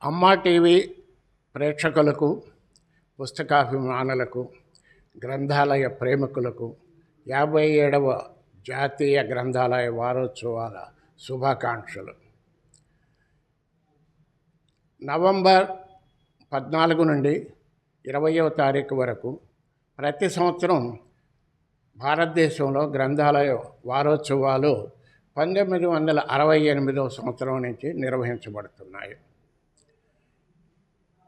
అమ్మా టీవీ ప్రేక్షకులకు, పుస్తకాభిమానులకు, గ్రంథాలయ ప్రేమికులకు 57వ జాతీయ గ్రంథాలయ వారోత్సవాల శుభాకాంక్షలు. నవంబర్ 14 నుండి 20వ తారీఖు వరకు ప్రతి సంవత్సరం భారతదేశంలో గ్రంథాలయ వారోత్సవాలు 1968వ సంవత్సరం నుంచి నిర్వహించబడుతున్నాయి.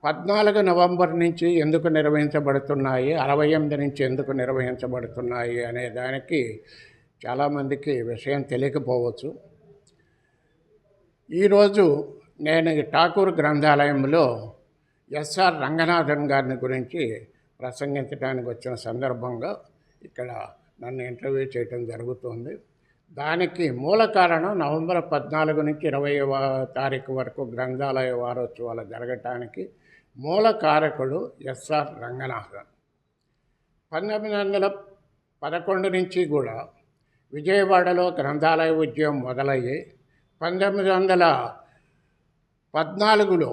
14 నవంబర్ నుంచి ఎందుకు నిర్వహించబడుతున్నాయి, 68 నుంచి ఎందుకు నిర్వహించబడుతున్నాయి అనే దానికి చాలామందికి విషయం తెలియకపోవచ్చు. ఈరోజు నేను ఠాకూర్ గ్రంథాలయంలో ఎస్ఆర్ రంగనాథన్ గారిని గురించి ప్రసంగించడానికి వచ్చిన సందర్భంగా ఇక్కడ నన్ను ఇంటర్వ్యూ చేయడం జరుగుతుంది. దానికి మూల కారణం నవంబర్ 14 నుంచి 20వ తారీఖు వరకు గ్రంథాలయ వారోత్సవాలు జరగటానికి మూల కారకుడు ఎస్ఆర్ రంగనాథన్. 1911 నుంచి కూడా విజయవాడలో గ్రంథాలయ ఉద్యమం మొదలయ్యి 1914లో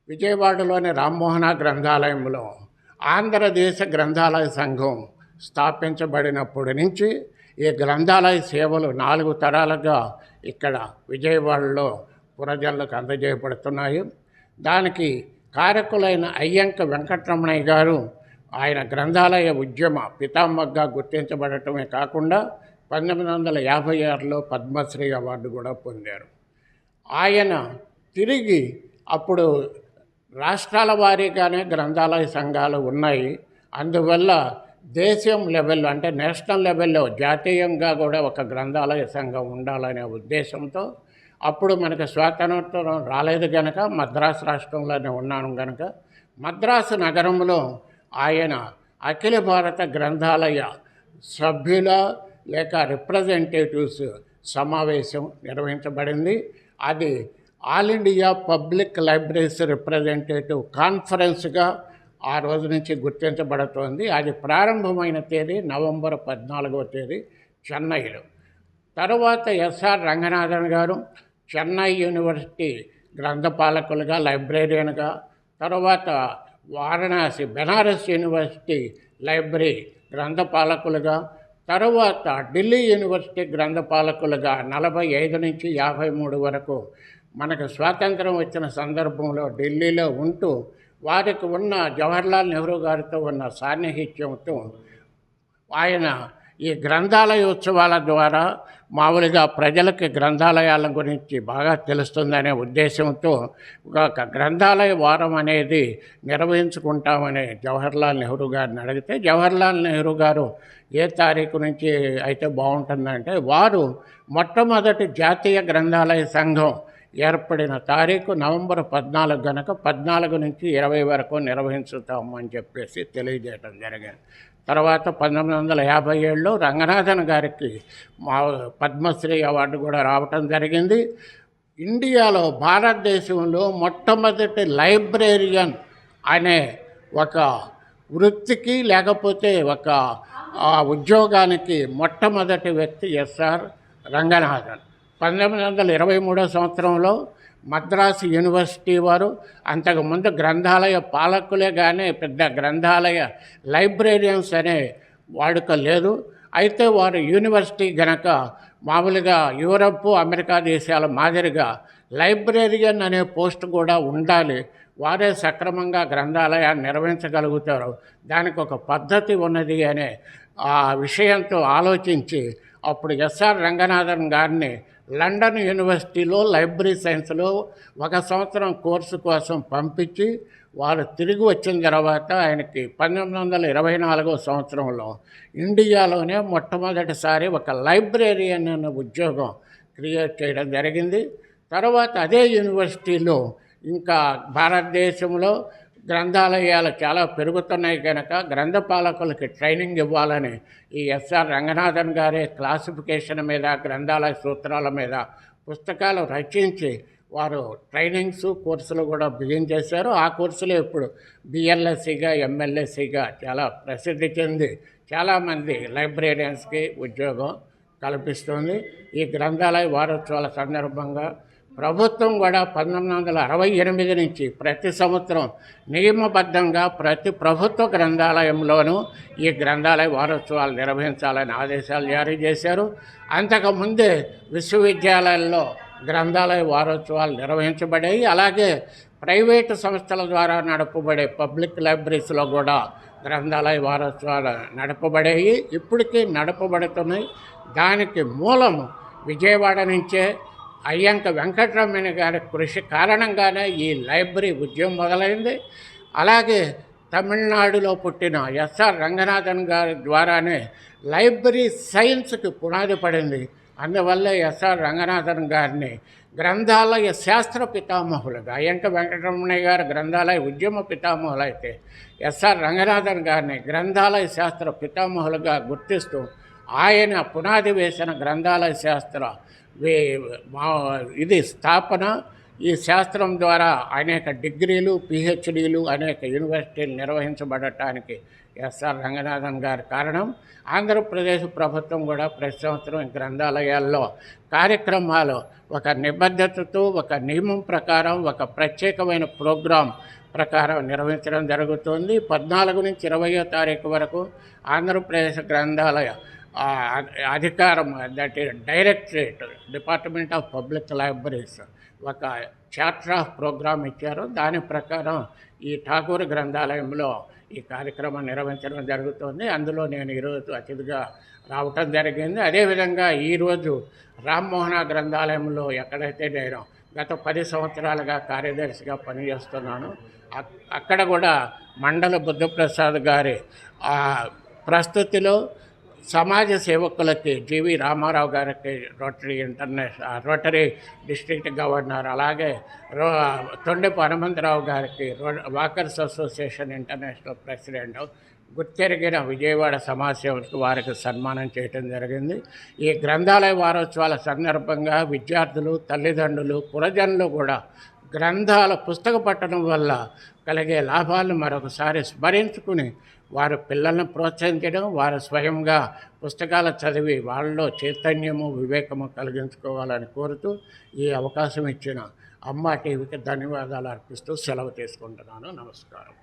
విజయవాడలోని రామ్మోహన గ్రంథాలయంలో ఆంధ్రదేశ గ్రంథాలయ సంఘం స్థాపించబడినప్పటి నుంచి ఈ గ్రంథాలయ సేవలు 4 తరాలుగా ఇక్కడ విజయవాడలో పురజనులకు అందజేయబడుతున్నాయి. దానికి కారకులైన అయ్యంక వెంకటరమణయ్య గారు ఆయన గ్రంథాలయ ఉద్యమ పితామహగా గుర్తించబడటమే కాకుండా 1956లో పద్మశ్రీ అవార్డు కూడా పొందారు. ఆయన తిరిగి అప్పుడు రాష్ట్రాల వారీగానే గ్రంథాలయ సంఘాలు ఉన్నాయి. అందువల్ల దేశం లెవెల్లో అంటే నేషనల్ లెవెల్లో జాతీయంగా కూడా ఒక గ్రంథాలయ సంఘం ఉండాలనే ఉద్దేశంతో అప్పుడు మనకు స్వాతంత్రం రాలేదు కనుక మద్రాసు రాష్ట్రంలోనే ఉన్నాను కనుక మద్రాసు నగరంలో ఆయన అఖిల భారత గ్రంథాలయ సభ్యుల లేక రిప్రజెంటేటివ్స్ సమావేశం నిర్వహించబడింది. అది all India public libraries representative కాన్ఫరెన్స్గా ఆ రోజు నుంచి గుర్తించబడుతోంది. అది ప్రారంభమైన తేదీ నవంబర్ 14వ తేదీ చెన్నైలో. తర్వాత ఎస్ఆర్ రంగనాథన్ గారు చెన్నై యూనివర్సిటీ గ్రంథపాలకులుగా, లైబ్రేరియన్గా, తర్వాత వారణాసి బెనారస్ యూనివర్సిటీ లైబ్రరీ గ్రంథపాలకులుగా, తర్వాత ఢిల్లీ యూనివర్సిటీ గ్రంథపాలకులుగా 45 నుంచి 53 వరకు మనకు స్వాతంత్రం వచ్చిన సందర్భంలో ఢిల్లీలో ఉంటూ వారికి ఉన్న జవహర్లాల్ నెహ్రూ గారితో ఉన్న సాన్నిహిత్యంతో ఆయన ఈ గ్రంథాలయ ఉత్సవాల ద్వారా మామూలుగా ప్రజలకి గ్రంథాలయాల గురించి బాగా తెలుస్తుందనే ఉద్దేశంతో ఒక గ్రంథాలయ వారం అనేది నిర్వహించుకుంటామని జవహర్లాల్ నెహ్రూ గారిని అడిగితే జవహర్లాల్ నెహ్రూ గారు ఏ తారీఖు నుంచి అయితే బాగుంటుందంటే వారు మొట్టమొదటి జాతీయ గ్రంథాలయ సంఘం ఏర్పడిన తారీఖు నవంబర్ 14 కనుక 14 నుంచి 20 వరకు నిర్వహించుతాము అని చెప్పేసి తెలియజేయడం జరిగింది. తర్వాత 1957లో రంగనాథన్ గారికి పద్మశ్రీ అవార్డు కూడా రావటం జరిగింది. ఇండియాలో భారతదేశంలో మొట్టమొదటి లైబ్రేరియన్ అనే ఒక వృత్తికి లేకపోతే ఒక ఉద్యోగానికి మొట్టమొదటి వ్యక్తి ఎస్ఆర్ రంగనాథన్. 1923వ సంవత్సరంలో మద్రాసు యూనివర్సిటీ వారు అంతకుముందు గ్రంథాలయ పాలకులే కానీ పెద్ద గ్రంథాలయ లైబ్రేరియన్స్ అనే వాడుక లేదు. అయితే వారు యూనివర్సిటీ గనక మామూలుగా యూరప్, అమెరికా దేశాల మాదిరిగా లైబ్రేరియన్ అనే పోస్ట్ కూడా ఉండాలి, వారే సక్రమంగా గ్రంథాలయాన్ని నిర్వహించగలుగుతారు, దానికి ఒక పద్ధతి ఉన్నది అనే ఆ విషయంతో ఆలోచించి అప్పుడు ఎస్ఆర్ రంగనాథన్ గారిని లండన్ యూనివర్సిటీలో లైబ్రరీ సైన్స్లో 1 సంవత్సరం కోర్సు కోసం పంపించి వారు తిరిగి వచ్చిన తర్వాత ఆయనకి 1924వ సంవత్సరంలో ఇండియాలోనే మొట్టమొదటిసారి ఒక లైబ్రేరియన్ అనే ఉద్యోగం క్రియేట్ చేయడం జరిగింది. తర్వాత అదే యూనివర్సిటీలో ఇంకా భారతదేశంలో గ్రంథాలయాలు చాలా పెరుగుతున్నాయి కనుక గ్రంథపాలకులకి ట్రైనింగ్ ఇవ్వాలని ఈ ఎస్ఆర్ రంగనాథన్ గారే క్లాసిఫికేషన్ మీద, గ్రంథాలయ సూత్రాల మీద పుస్తకాలు రచించి వారు ట్రైనింగ్స్ కోర్సులు కూడా బిగిన్ చేశారు. ఆ కోర్సులు ఇప్పుడు బిఎల్ఎస్సిగా, ఎంఎల్ఎస్సిగా చాలా ప్రసిద్ధి చెంది చాలామంది లైబ్రేరియన్స్కి ఉద్యోగం కల్పిస్తుంది. ఈ గ్రంథాలయ వారోత్సవాల సందర్భంగా ప్రభుత్వం కూడా 1968 నుంచి ప్రతి సంవత్సరం నియమబద్ధంగా ప్రతి ప్రభుత్వ గ్రంథాలయంలోనూ ఈ గ్రంథాలయ వారోత్సవాలు నిర్వహించాలని ఆదేశాలు జారీ చేశారు. అంతకుముందే విశ్వవిద్యాలయాల్లో గ్రంథాలయ వారోత్సవాలు నిర్వహించబడాయి. అలాగే ప్రైవేటు సంస్థల ద్వారా నడపబడే పబ్లిక్ లైబ్రరీస్లో కూడా గ్రంథాలయ వారోత్సవాలు నడపబడాయి, ఇప్పటికీ నడపబడుతున్నాయి. దానికి మూలం విజయవాడ నుంచే అయ్యంక వెంకటరమణ గారి కృషి కారణంగానే ఈ లైబ్రరీ ఉద్యమం మొదలైంది. అలాగే తమిళనాడులో పుట్టిన ఎస్ఆర్ రంగనాథన్ గారి ద్వారానే లైబ్రరీ సైన్స్కి పునాది పడింది. అందువల్ల ఎస్ఆర్ రంగనాథన్ గారిని గ్రంథాలయ శాస్త్ర పితామహులుగా, అయ్యంక వెంకటరమణయ్య గారు గ్రంథాలయ ఉద్యమ పితామహులు అయితే ఎస్ఆర్ రంగనాథన్ గారిని గ్రంథాలయ శాస్త్ర పితామహులుగా గుర్తిస్తూ ఆయన పునాది వేసిన గ్రంథాలయ శాస్త్ర ఇది స్థాపన. ఈ శాస్త్రం ద్వారా అనేక డిగ్రీలు, పిహెచ్డీలు, అనేక యూనివర్సిటీలు నిర్వహించబడటానికి ఎస్ఆర్ రంగనాథన్ గారి కారణం. ఆంధ్రప్రదేశ్ ప్రభుత్వం కూడా ప్రతి సంవత్సరం గ్రంథాలయాల్లో కార్యక్రమాలు ఒక నిబద్ధతతో, ఒక నియమం ప్రకారం, ఒక ప్రత్యేకమైన ప్రోగ్రాం ప్రకారం నిర్వహించడం జరుగుతుంది. 14 నుంచి 20వ తారీఖు వరకు ఆంధ్రప్రదేశ్ గ్రంథాలయ అధికారం, that is directorate, department of public libraries ఒక చార్టర్ ఆఫ్ ప్రోగ్రామ్ ఇచ్చారు. దాని ప్రకారం ఈ ఠాగూర్ గ్రంథాలయంలో ఈ కార్యక్రమం నిర్వహించడం జరుగుతుంది. అందులో నేను ఈరోజు అతిథిగా రావటం జరిగింది. అదేవిధంగా ఈరోజు రామ్మోహన గ్రంథాలయంలో ఎక్కడైతే నేను గత 10 సంవత్సరాలుగా కార్యదర్శిగా పనిచేస్తున్నాను, అక్కడ కూడా మండల బుద్ధప్రసాద్ గారి ప్రస్తుతిలో సమాజ సేవకులకి జీవి రామారావు గారికి రోటరీ డిస్ట్రిక్ట్ గవర్నర్, అలాగే తొండెపు హనుమంతరావు గారికి వాకర్స్ అసోసియేషన్ ఇంటర్నేషనల్ ప్రెసిడెంట్, గుర్తెరిగిన విజయవాడ సమాజ సేవకు వారికి సన్మానం చేయడం జరిగింది. ఈ గ్రంథాలయ వారోత్సవాల సందర్భంగా విద్యార్థులు, తల్లిదండ్రులు, పురజనులు కూడా గ్రంథాల పుస్తక పఠనం వల్ల కలిగే లాభాలను మరొకసారి స్మరించుకుని వారి పిల్లల్ని ప్రోత్సహించడం, వారు స్వయంగా పుస్తకాలు చదివి వాళ్ళలో చైతన్యము, వివేకము కలిగించుకోవాలని కోరుతూ ఈ అవకాశం ఇచ్చిన అమ్మ టీవీకి ధన్యవాదాలు అర్పిస్తూ సెలవు తీసుకుంటున్నాను. నమస్కారం.